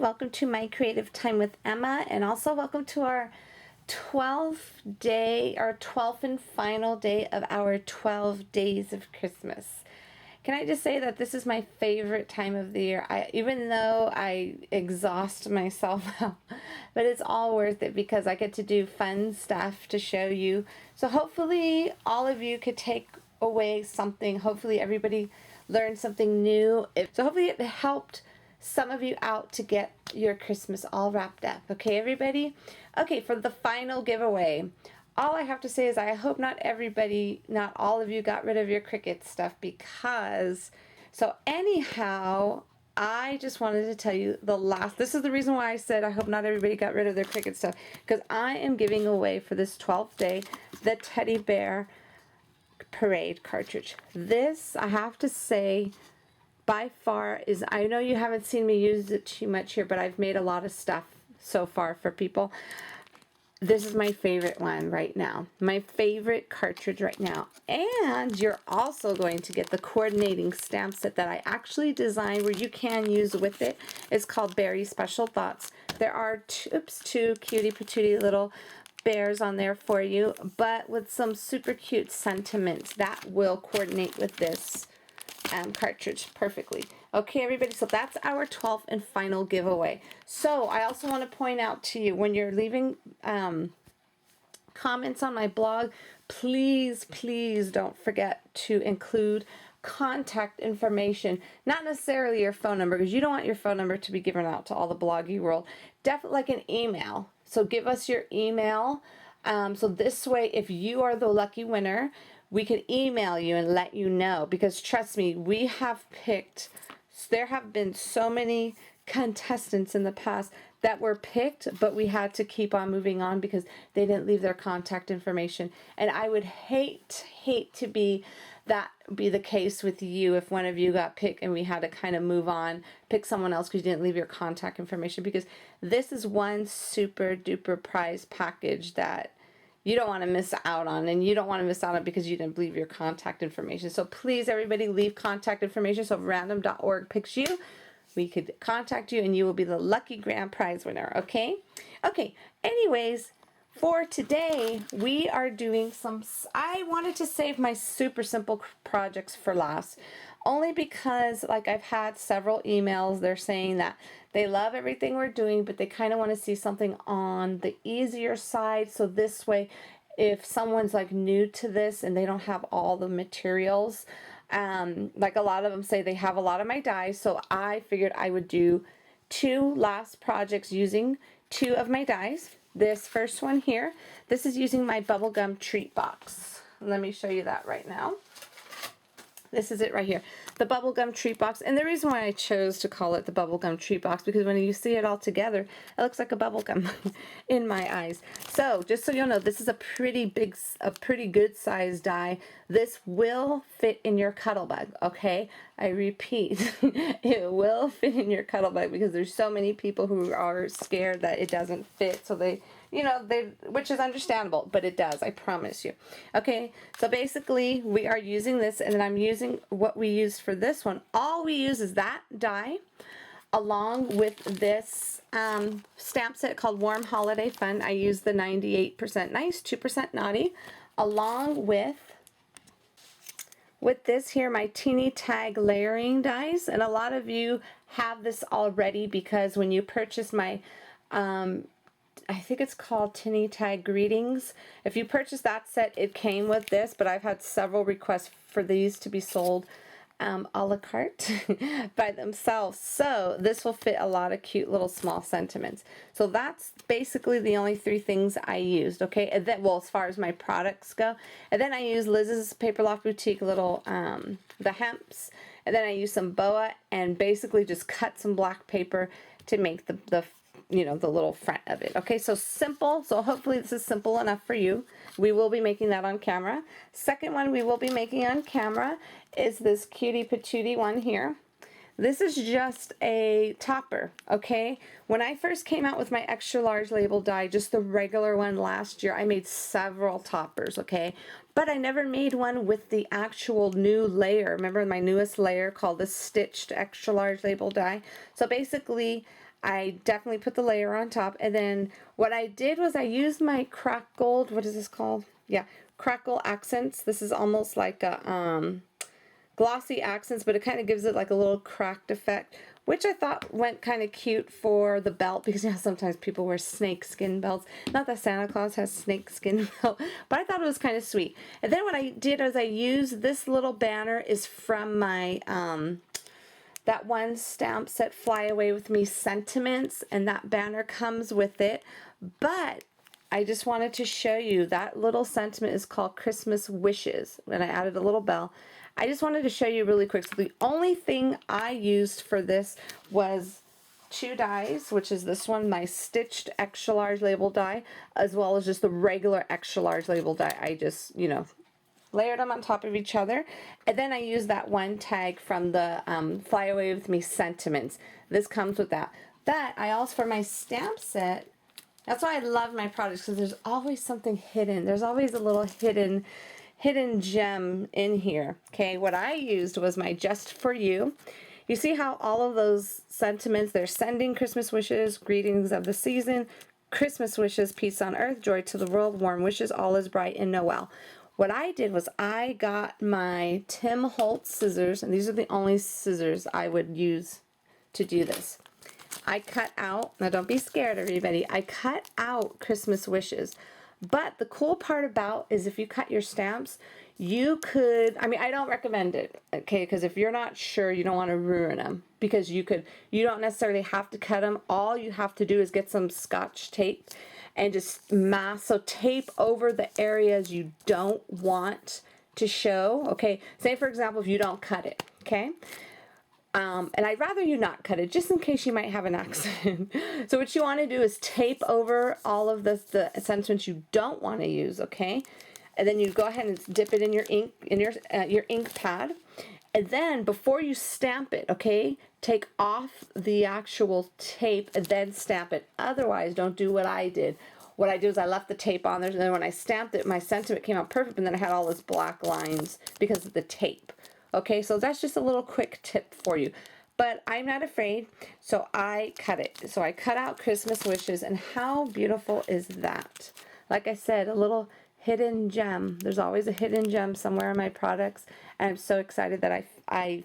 welcome to my creative time with Emma, and also welcome to our 12th day, our 12th and final day of our 12 days of Christmas. Can I just say that this is my favorite time of the year? Even though I exhaust myself out, but it's all worth it because I get to do fun stuff to show you. So hopefully all of you could take away something. Hopefully everybody learned something new. So hopefully it helped some of you out to get your Christmas all wrapped up. Okay, everybody? Okay, for the final giveaway, all I have to say is I hope not all of you got rid of your Cricut stuff because, so anyhow, I just wanted to tell you this is the reason why I said I hope not everybody got rid of their Cricut stuff, because I am giving away for this 12th day the Teddy Bear Parade cartridge. This, I have to say, by far is, I know you haven't seen me use it too much here, but I've made a lot of stuff so far for people. This is my favorite one right now. My favorite cartridge right now. And you're also going to get the coordinating stamp set that I actually designed where you can use with it. It's called Berry Special Thoughts. There are two cutie patootie little bears on there for you, but with some super cute sentiments that will coordinate with this cartridge perfectly. Okay, everybody, so that's our 12th and final giveaway. So I also want to point out to you, when you're leaving comments on my blog, please don't forget to include contact information, not necessarily your phone number, because you don't want your phone number to be given out to all the bloggy world. Definitely like an email. So give us your email. So this way, if you are the lucky winner, we can email you and let you know, because trust me, there have been so many contestants in the past that were picked, but we had to keep on moving on because they didn't leave their contact information. And I would hate to be the case with you if one of you got picked and we had to kind of move on, pick someone else because you didn't leave your contact information, because this is one super duper prize package that you don't want to miss out on, and you don't want to miss out on because you didn't leave your contact information. So please, everybody, leave contact information. So if random.org picks you, we could contact you and you will be the lucky grand prize winner, okay? Okay, anyways, for today, we are doing I wanted to save my super simple projects for last, only because, like, I've had several emails. They're saying that they love everything we're doing, but they kind of want to see something on the easier side. So this way, if someone's like new to this and they don't have all the materials, like a lot of them say they have a lot of my dies, so I figured I would do 2 last projects using 2 of my dies. This first one here, this is using my bubblegum treat box. Let me show you that right now. This is it right here, the bubblegum treat box. And the reason why I chose to call it the bubblegum treat box, because when you see it all together, it looks like a bubblegum in my eyes. So just so you'll know, this is a pretty good size die. This will fit in your cuddle bug, okay? I repeat, it will fit in your cuddle bug, because there's so many people who are scared that it doesn't fit, so they, which is understandable, but it does, I promise you. Okay, so basically we are using this, and then I'm using what we used for this one. All we use is that die, along with this stamp set called Warm Holiday Fun. I use the 98% nice, 2% naughty, along with this here, my teeny tag layering dies. And a lot of you have this already, because when you purchase my I think it's called Tinny Tag Greetings. If you purchase that set, it came with this, but I've had several requests for these to be sold a la carte by themselves. So this will fit a lot of cute little small sentiments. So that's basically the only 3 things I used, okay? And then, well, as far as my products go, and then I use Liz's Paper Loft Boutique little, the hemps, and then I use some boa and basically just cut some black paper to make the little front of it. Okay, so simple. So hopefully this is simple enough for you. We will be making that on camera. Second one we will be making on camera is this cutie patootie one here. This is just a topper, okay? When I first came out with my extra large label die, just the regular one last year, I made several toppers, okay? But I never made one with the actual new layer. Remember my newest layer called the stitched extra large label die? So basically, I definitely put the layer on top, and then what I did was I used my crackled, what is this called? Yeah, crackle accents. This is almost like a glossy accents, but it kind of gives it like a little cracked effect, which I thought went kind of cute for the belt, because sometimes people wear snake skin belts. Not that Santa Claus has snake skin belt, but I thought it was kind of sweet. And then what I did is I used this little banner is from my that one stamp set, Fly Away With Me Sentiments, and that banner comes with it. But I just wanted to show you that little sentiment is called Christmas Wishes, and I added a little bell. I just wanted to show you really quick. So the only thing I used for this was 2 dies, which is this one, my stitched extra large label die, as well as just the regular extra large label die. I just, layered them on top of each other. And then I used that one tag from the Fly Away With Me Sentiments. This comes with that. But I also, for my stamp set, that's why I love my products, because there's always something hidden. There's always a little hidden gem in here. Okay, what I used was my Just For You. You see how all of those sentiments, they're sending Christmas wishes, greetings of the season, Christmas wishes, peace on earth, joy to the world, warm wishes, all is bright in Noel. What I did was I got my Tim Holtz scissors, and these are the only scissors I would use to do this. I cut out, now don't be scared everybody, I cut out Christmas wishes. But the cool part about is if you cut your stamps, you could, I mean, I don't recommend it, okay, because if you're not sure, you don't want to ruin them, because you don't necessarily have to cut them. All you have to do is get some Scotch tape and just so tape over the areas you don't want to show, okay? Say, for example, if you don't cut it, okay? And I'd rather you not cut it, just in case you might have an accident. So what you want to do is tape over all of the sentiments you don't want to use, okay? And then you go ahead and dip it in your ink, in your ink pad. And then before you stamp it, okay, take off the actual tape and then stamp it. Otherwise, don't do what I did. What I did was I left the tape on there, and then when I stamped it, my sentiment came out perfect, and then I had all those black lines because of the tape. Okay, so that's just a little quick tip for you. But I'm not afraid, so I cut it. So I cut out Christmas Wishes, and how beautiful is that? Like I said, a little hidden gem. There's always a hidden gem somewhere in my products, and I'm so excited that I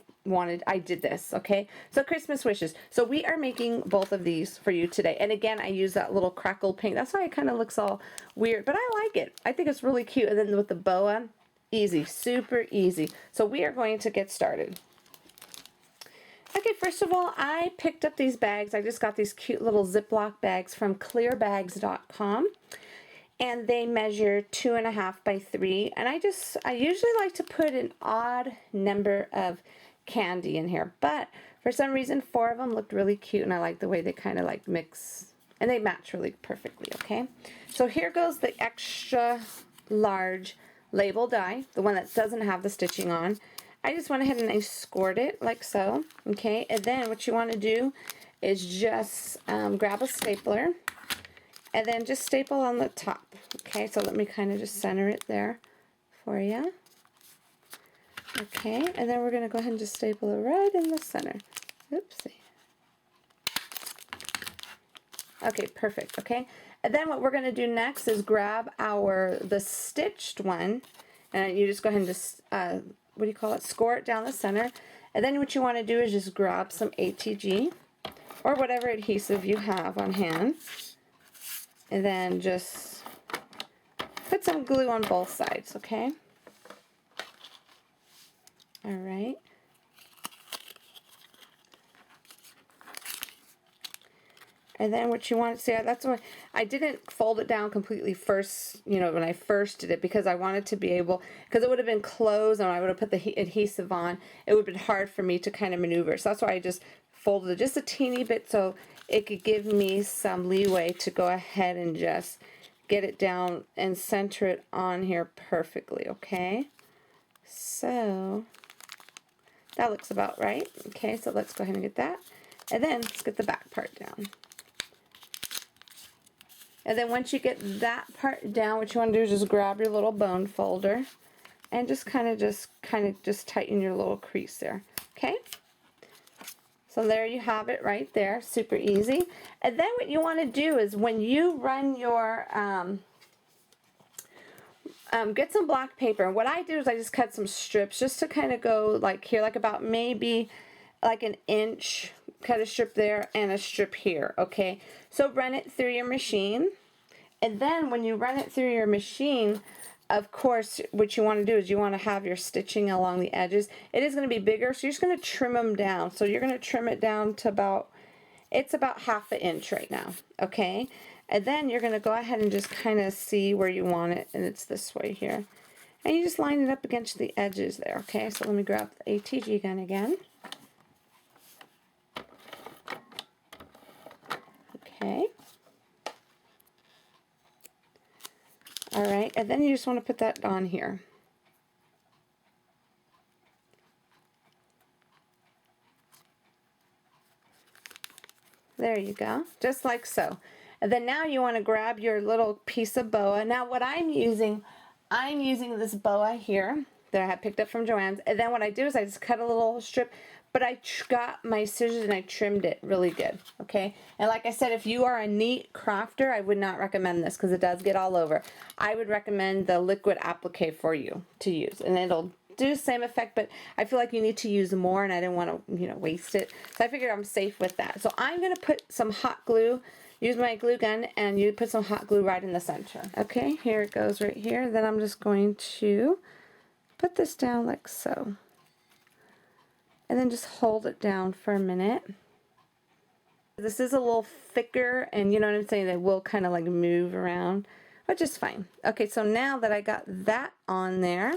did this, okay? So Christmas Wishes. So we are making both of these for you today. And again, I use that little crackle paint. That's why it kind of looks all weird, but I like it. I think it's really cute. And then with the boa, easy, super easy. So we are going to get started. Okay, first of all, I picked up these bags. I just got these cute little Ziploc bags from clearbags.com. And they measure 2.5 by 3. And I usually like to put an odd number of candy in here. But for some reason, 4 of them looked really cute. And I like the way they kind of like mix. And they match really perfectly, okay? So here goes the extra large label die. The one that doesn't have the stitching on. I just went ahead and I scored it like so, okay? And then what you want to do is just grab a stapler. And then just staple on the top. Okay, so let me kind of just center it there for you. Okay, and then we're going to go ahead and just staple it right in the center. Oopsie. Okay, perfect, okay? And then what we're going to do next is grab the stitched one, and you just go ahead and just, score it down the center. And then what you want to do is just grab some ATG, or whatever adhesive you have on hand. And then just put some glue on both sides, okay? All right. And then what you want to see, that's why I didn't fold it down completely first, when I first did it, because I wanted to be able, because it would have been closed and I would have put the adhesive on, it would have been hard for me to kind of maneuver. So that's why I just folded it just a teeny bit so it could give me some leeway to go ahead and just get it down and center it on here perfectly, okay? So That looks about right. Okay, so let's go ahead and get that. And then let's get the back part down. And then once you get that part down, what you want to do is just grab your little bone folder and just kind of tighten your little crease there. Okay? So there you have it right there, super easy. And then what you want to do is when you run your, get some black paper. What I do is I just cut some strips just to kind of go like here, like about maybe like an inch, cut a strip there and a strip here, okay? So run it through your machine. And then when you run it through your machine, of course, what you want to do is you want to have your stitching along the edges. It is going to be bigger, so you're just going to trim them down. So you're going to trim it down to about, it's about 1/2 inch right now, okay? And then you're going to go ahead and just kind of see where you want it, and it's this way here. And you just line it up against the edges there, okay? So let me grab the ATG gun again. Okay. All right, and then you just want to put that on here. There you go, just like so. And then now you want to grab your little piece of boa. Now what I'm using this boa here that I had picked up from Joann's. And then what I do is I just cut a little strip, but I got my scissors and I trimmed it really good, okay? And like I said, if you are a neat crafter, I would not recommend this because it does get all over. I would recommend the liquid applique for you to use, and it'll do the same effect, but I feel like you need to use more, and I didn't want to, waste it. So I figured I'm safe with that. So I'm going to put some hot glue, use my glue gun, and you put some hot glue right in the center. Okay, here it goes right here. Then I'm just going to put this down like so. And then just hold it down for a minute. This is a little thicker, and you know what I'm saying, it will kind of like move around, which is fine. Okay, so now that I got that on there,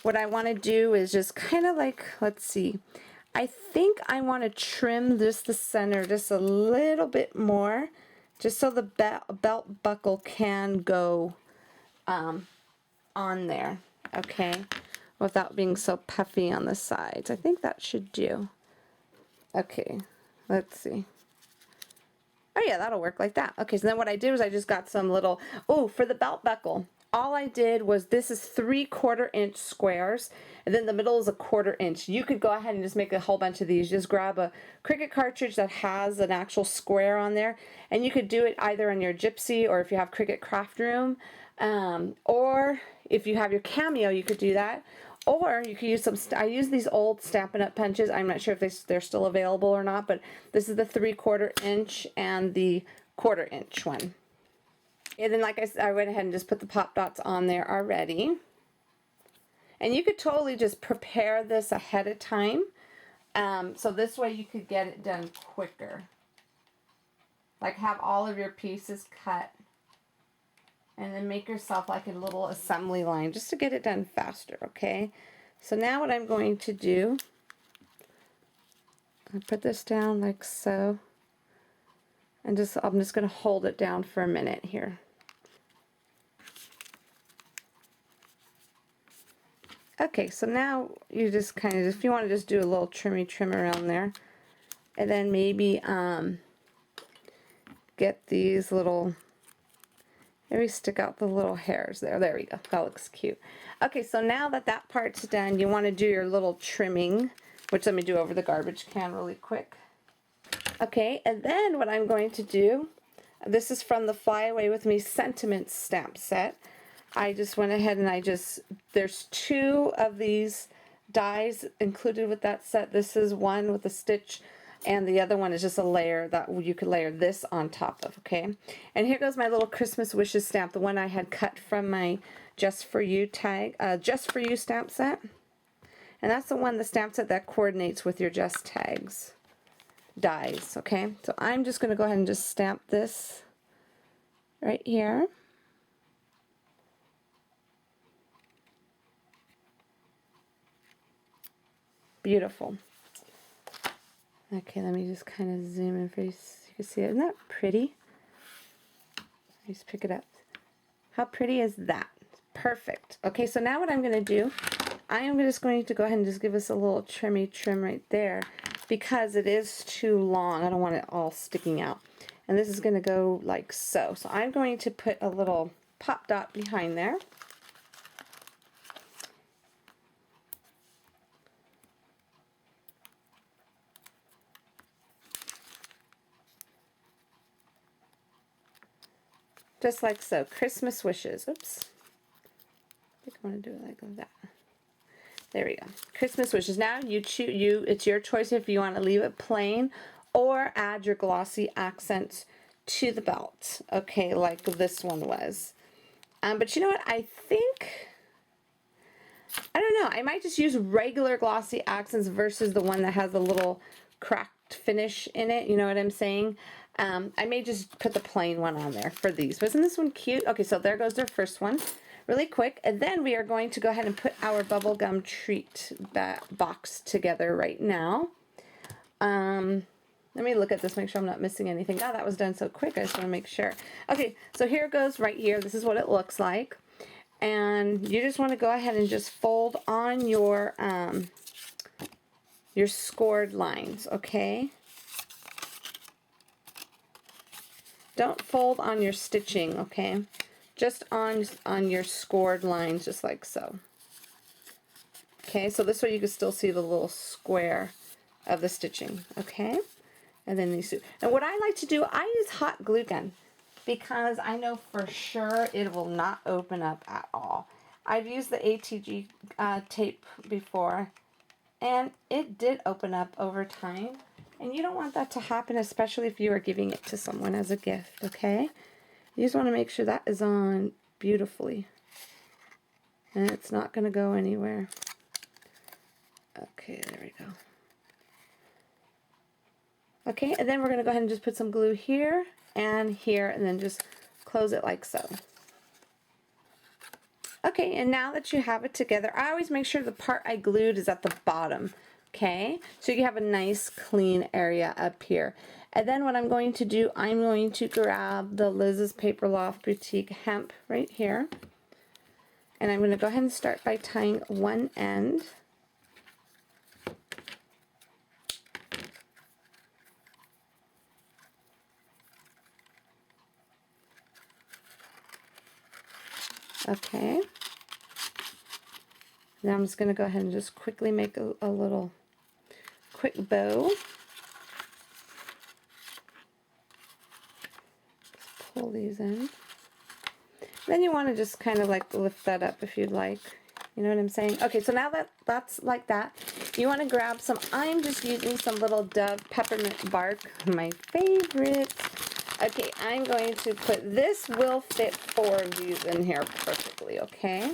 what I want to do is just kind of like, let's see, I think I want to trim just the center just a little bit more, just so the belt buckle can go on there, okay, without being so puffy on the sides. I think that should do. Okay, let's see. Oh yeah, that'll work like that. Okay, so then what I did was I just got some little, for the belt buckle, all I did was, this is 3/4 inch squares, and then the middle is a 1/4 inch. You could go ahead and just make a whole bunch of these. Just grab a Cricut cartridge that has an actual square on there, and you could do it either on your Gypsy, or if you have Cricut Craft Room, or if you have your Cameo, you could do that. Or you could use some, I use these old Stampin' Up! Punches. I'm not sure if they're still available or not, but this is the 3/4 inch and the 1/4 inch one. And then like I said, I went ahead and just put the pop dots on there already. And you could totally just prepare this ahead of time. So this way you could get it done quicker. Like have all of your pieces cut. And then make yourself like a little assembly line just to get it done faster, okay? So now what I'm going to do, I put this down like so. And I'm just going to hold it down for a minute here. Okay, so now you just kind of, if you want to just do a little trim around there, and then maybe get these little, maybe stick out the little hairs there. There we go. That looks cute. Okay, so now that that part's done, you want to do your little trimming, which let me do over the garbage can really quick. Okay, and then what I'm going to do, this is from the Fly Away With Me Sentiments stamp set. I just went ahead and there's 2 of these dies included with that set. This is one with a stitch, and the other one is just a layer that you could layer this on top of, okay? And here goes my little Christmas Wishes stamp, the one I had cut from my Just For You Just For You stamp set. And that's the stamp set that coordinates with your Just Tags dies, okay? So I'm just going to go ahead and just stamp this right here. Beautiful. Okay, let me just kind of zoom in for you so you can see it. Isn't that pretty? Just pick it up. How pretty is that? Perfect. Okay, so now what I'm going to do I am just going to go ahead and just give us a little trim right there because it is too long. I don't want it all sticking out. And this is going to go like so. So I'm going to put a little pop dot behind there. Just like so. Christmas wishes. Oops. I think I want to do it like that. There we go. Christmas wishes. Now you choose. It's your choice if you want to leave it plain or add your glossy accents to the belt. Okay, like this one was. But you know what? I think, I don't know. I might just use regular glossy accents versus the one that has a little cracked finish in it. You know what I'm saying? I may just put the plain one on there for these. Wasn't this one cute? Okay, so there goes their first one. Really quick. And then we are going to go ahead and put our bubblegum treat box together right now. Let me look at this, make sure I'm not missing anything. Oh, that was done so quick. I just want to make sure. Okay, so here it goes right here. This is what it looks like. And you just want to go ahead and just fold on your scored lines, okay? Don't fold on your stitching, okay? Just on your scored lines, just like so. Okay, so this way you can still see the little square of the stitching, okay? And then these two. And what I like to do, I use hot glue gun because I know for sure it will not open up at all. I've used the ATG tape before and it did open up over time. And you don't want that to happen, especially if you are giving it to someone as a gift, okay? You just want to make sure that is on beautifully. And it's not going to go anywhere. Okay, there we go. Okay, and then we're going to go ahead and just put some glue here, and then just close it like so. Okay, and now that you have it together, I always make sure the part I glued is at the bottom. Okay, so you have a nice clean area up here. And then what I'm going to do, I'm going to grab the Liz's Paper Loft Boutique hemp right here. And I'm going to go ahead and start by tying one end. Okay. Now I'm just going to go ahead and just quickly make a little quick bow. Just pull these in. Then you want to just kind of like lift that up if you'd like. You know what I'm saying? Okay, so now that that's like that, you want to grab some, I'm just using some little Dove peppermint bark, my favorite. Okay, I'm going to put, this will fit 4 of these in here perfectly, okay?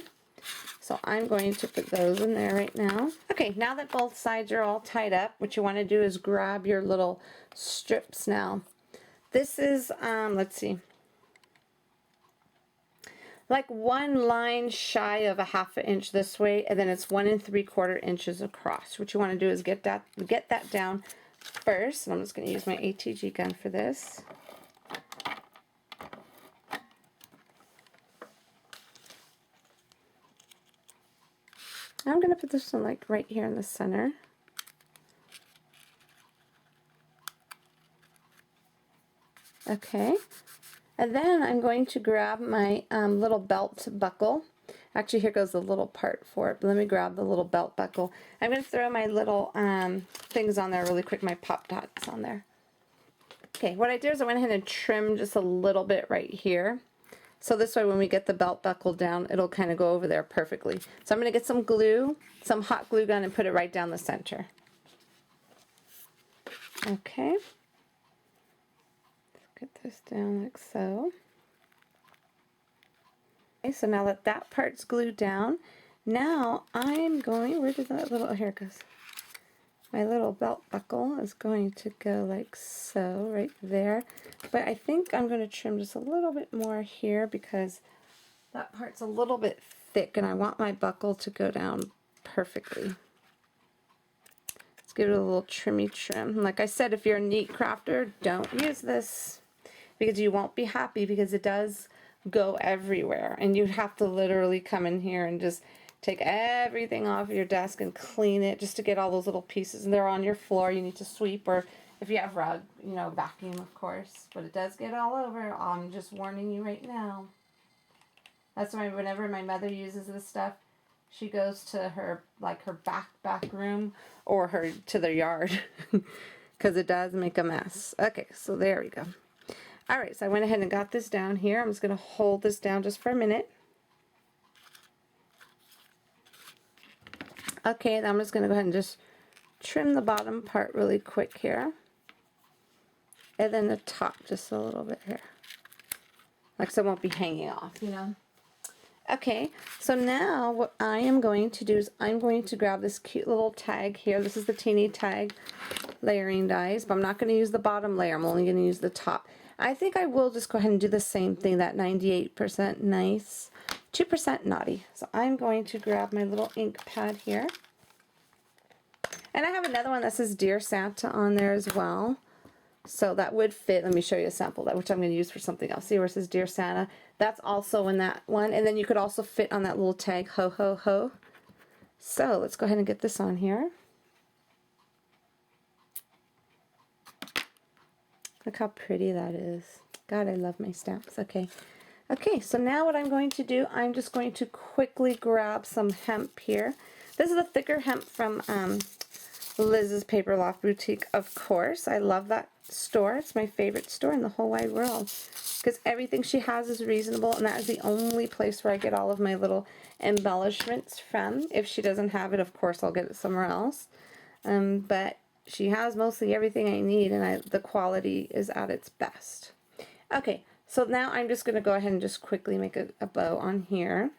So I'm going to put those in there right now. Okay, now that both sides are all tied up, what you want to do is grab your little strips now. This is, let's see, like 1 line shy of a 1/2 inch this way, and then it's 1 3/4 inches across. What you want to do is get that down first, and I'm just going to use my ATG gun for this. I'm going to put this one like right here in the center. Okay. And then I'm going to grab my little belt buckle. Actually, here goes the little part for it. But let me grab the little belt buckle. I'm going to throw my little things on there really quick, my pop dots on there. Okay, what I did is I went ahead and trimmed just a little bit right here. So this way when we get the belt buckle down, it'll kind of go over there perfectly. So I'm going to get some glue, some hot glue gun, and put it right down the center. Okay. Let's get this down like so. Okay, so now that that part's glued down, now I'm going, where did that little, oh, here it goes. My little belt buckle is going to go like so, right there. But I think I'm going to trim just a little bit more here because that part's a little bit thick and I want my buckle to go down perfectly. Let's give it a little trimmy trim. Like I said, if you're a neat crafter, don't use this because you won't be happy because it does go everywhere and you'd have to literally come in here and just take everything off your desk and clean it just to get all those little pieces. And they're on your floor. You need to sweep, or if you have rug, you know, vacuum, of course. But it does get all over. I'm just warning you right now. That's why whenever my mother uses this stuff, she goes to her, like, her back room or her to the yard because it does make a mess. Okay, so there we go. All right, so I went ahead and got this down here. I'm just going to hold this down just for a minute. Okay, then I'm just going to go ahead and just trim the bottom part really quick here. And then the top just a little bit here. Like so it won't be hanging off, you know. Okay, so now what I am going to do is I'm going to grab this cute little tag here. This is the teeny tag layering dies, but I'm not going to use the bottom layer. I'm only going to use the top. I think I will just go ahead and do the same thing, that 98% nice, 2% naughty. So I'm going to grab my little ink pad here. And I have another one that says Dear Santa on there as well. So that would fit. Let me show you a sample, that which I'm going to use for something else. See where it says Dear Santa? That's also in that one. And then you could also fit on that little tag, ho, ho, ho. So let's go ahead and get this on here. Look how pretty that is. God, I love my stamps. Okay. Okay, so now what I'm going to do, I'm just going to quickly grab some hemp here. This is a thicker hemp from Liz's Paper Loft Boutique, of course. I love that store. It's my favorite store in the whole wide world because everything she has is reasonable, and that is the only place where I get all of my little embellishments from. If she doesn't have it, of course, I'll get it somewhere else. But she has mostly everything I need, and the quality is at its best. Okay, so now I'm just going to go ahead and just quickly make a bow on here.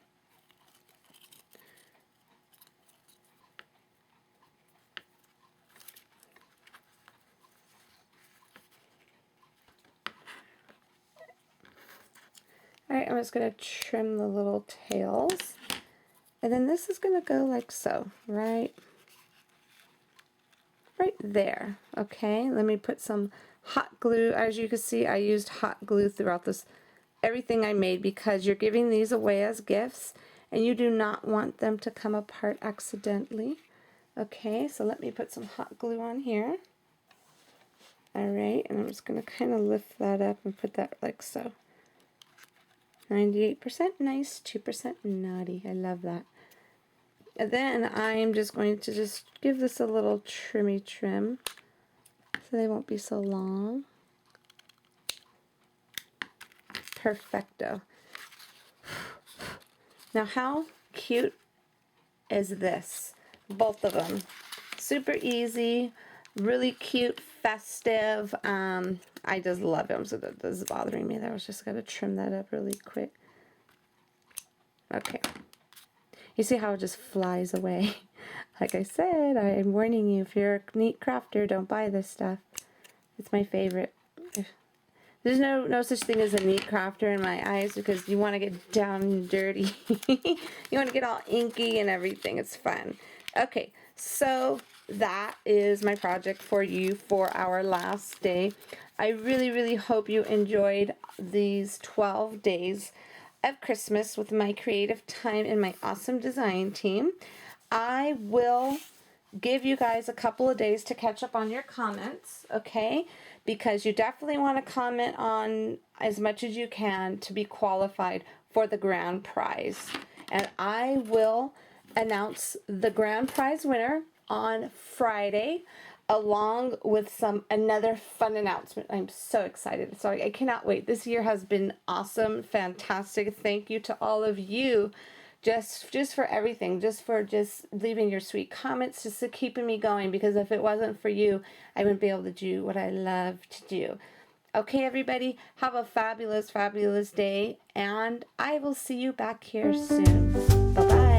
Alright, I'm just going to trim the little tails. And then this is going to go like so, right there. Okay, let me put some hot glue. As you can see, I used hot glue throughout this, everything I made, because you're giving these away as gifts and you do not want them to come apart accidentally. Okay, so let me put some hot glue on here. Alright, and I'm just going to kind of lift that up and put that like so. 98% nice, 2% naughty. I love that. And then I'm just going to just give this a little trimmy trim so they won't be so long. Perfecto. Now how cute is this? Both of them. Super easy, really cute, festive. I just love it. So this is bothering me. I was just going to trim that up really quick. Okay. You see how it just flies away? Like I said, I'm warning you, if you're a neat crafter, don't buy this stuff. It's my favorite. There's no such thing as a neat crafter in my eyes, because you want to get down and dirty. You want to get all inky and everything. It's fun. Okay, so that is my project for you for our last day. I really, really hope you enjoyed these 12 days of Christmas with my creative time and my awesome design team. I will give you guys a couple of days to catch up on your comments, okay? Because you definitely want to comment on as much as you can to be qualified for the grand prize. And I will announce the grand prize winner on Friday, along with another fun announcement. I'm so excited. So I cannot wait. This year has been awesome, fantastic. Thank you to all of you just for everything, just for leaving your sweet comments, just to keeping me going, because if it wasn't for you, I wouldn't be able to do what I love to do. Okay, everybody, have a fabulous, fabulous day, and I will see you back here soon. Bye-bye.